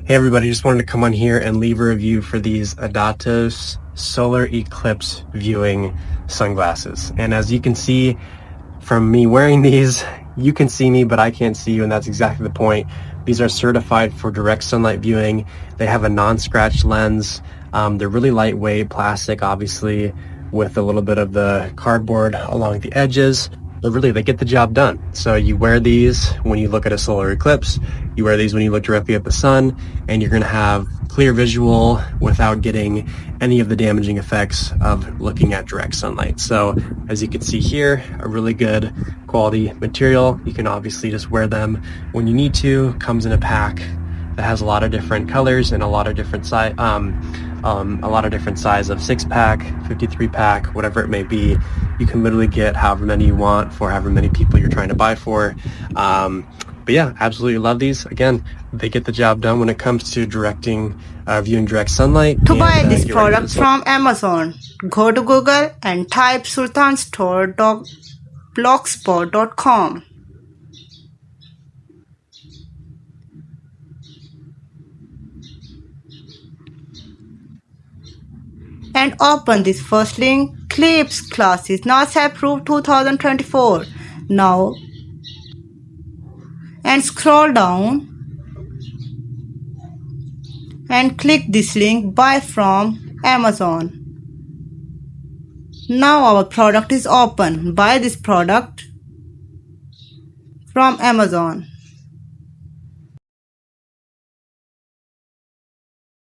Hey everybody, just wanted to come on here and leave a review for these Adatos solar eclipse viewing sunglasses. And as you can see from me wearing these, you can see me, but I can't see you, and that's exactly the point. These are certified for direct sunlight viewing. They have a non-scratch lens. They're really lightweight, plastic, obviously, with a little bit of the cardboard along the edges. But really, they get the job done. So you wear these when you look at a solar eclipse, you wear these when you look directly at the sun, and you're gonna have clear visual without getting any of the damaging effects of looking at direct sunlight. So as you can see here, a really good quality material. You can obviously just wear them when you need to. Comes in a pack that has a lot of different colors and a lot of different size, size of 6-pack, 53-pack, whatever it may be. You can literally get however many you want for however many people you're trying to buy for. But yeah, absolutely love these. Again, they get the job done when it comes to viewing direct sunlight. To buy this product from Amazon, go to Google and type sultanstore.blogspot.com. And open this first link. Eclipse classes NASA approved 2024. Now and scroll down and click this link, buy from Amazon. Now our product is open. Buy this product from Amazon.